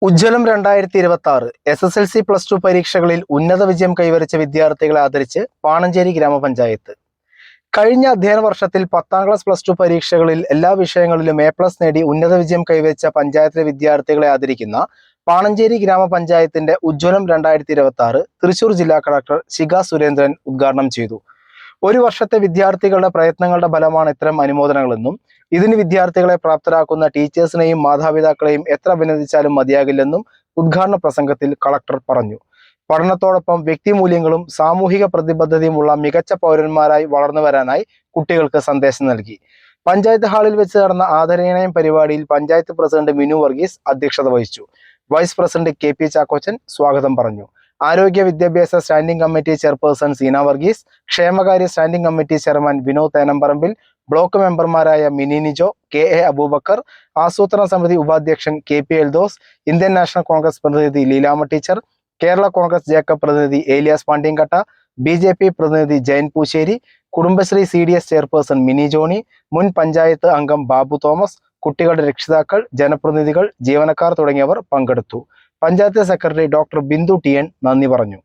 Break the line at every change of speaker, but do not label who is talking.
ഉജ്ജ്വലം 2026 SSLC +2 പരീക്ഷകളിൽ ഉന്നത വിജയം കൈവരിച്ച വിദ്യാർത്ഥികളെ ആദരിച്ച് പാണഞ്ചേരി ഗ്രാമപഞ്ചായത്ത്. കഴിഞ്ഞ അധ്യയന വർഷത്തിൽ 10ാം ക്ലാസ് +2 പരീക്ഷകളിൽ എല്ലാ വിഷയങ്ങളിലും A+ നേടി ഉന്നത വിജയം കൈവരിച്ച പഞ്ചായത്തിലെ വിദ്യാർത്ഥികളെ ആദരിക്കുന്ന പാണഞ്ചേരി ഗ്രാമപഞ്ചായത്തിന്റെ ഉജ്ജ്വലം 2026 തൃശൂർ ജില്ലാ കളക്ടർ ശിഖ സുരേന്ദ്രൻ ഉദ്ഘാടനം ചെയ്തു. ഒരു വർഷത്തെ വിദ്യാർത്ഥികളുടെ പ്രയത്നങ്ങളുടെ ഫലമാണ് ഇത്തരം അനുമോദനങ്ങളെന്നും ഇതിന് വിദ്യാർത്ഥികളെ പ്രാപ്തരാക്കുന്ന ടീച്ചേഴ്സിനെയും മാതാപിതാക്കളെയും എത്ര അഭിനന്ദിച്ചാലും മതിയാകില്ലെന്നും ഉദ്ഘാടന പ്രസംഗത്തിൽ കളക്ടർ പറഞ്ഞു. പഠനത്തോടൊപ്പം വ്യക്തിമൂല്യങ്ങളും സാമൂഹിക പ്രതിബദ്ധതയുമുള്ള മികച്ച പൗരന്മാരായി വളർന്നു വരാനായി കുട്ടികൾക്ക് സന്ദേശം നൽകി. പഞ്ചായത്ത് ഹാളിൽ വെച്ച് നടന്ന ആദരണീയം പരിപാടിയിൽ പഞ്ചായത്ത് പ്രസിഡന്റ് മിനു വർഗീസ് അധ്യക്ഷത വഹിച്ചു. വൈസ് പ്രസിഡന്റ് KP ചാക്കോച്ചൻ സ്വാഗതം പറഞ്ഞു. ആരോഗ്യ വിദ്യാഭ്യാസ standing committee chairperson Seena Varghese, ക്ഷേമകാര്യ standing committee chairman Vinod Thenamparambil, block മെമ്പർമാരായ മിനി നിജോ, KA അബൂബക്കർ, ആസൂത്രണ സമിതി ഉപാധ്യക്ഷൻ KP Eldhose, Indian National Congress പ്രതിനിധി Leelama teacher, Kerala Congress Jacob പ്രതിനിധി ഏലിയാസ് പാണ്ടിയങ്കട്ട, BJP പ്രതിനിധി Jayan Pooshery, Kudumbashree CDS chairperson Mini Johny, മുൻ പഞ്ചായത്ത് അംഗം ബാബു തോമസ്, കുട്ടികളുടെ രക്ഷിതാക്കൾ, ജനപ്രതിനിധികൾ, ജീവനക്കാർ തുടങ്ങിയവർ പങ്കെടുത്തു. Panchayat secretary doctor Bindu TN നന്ദി പറഞ്ഞു.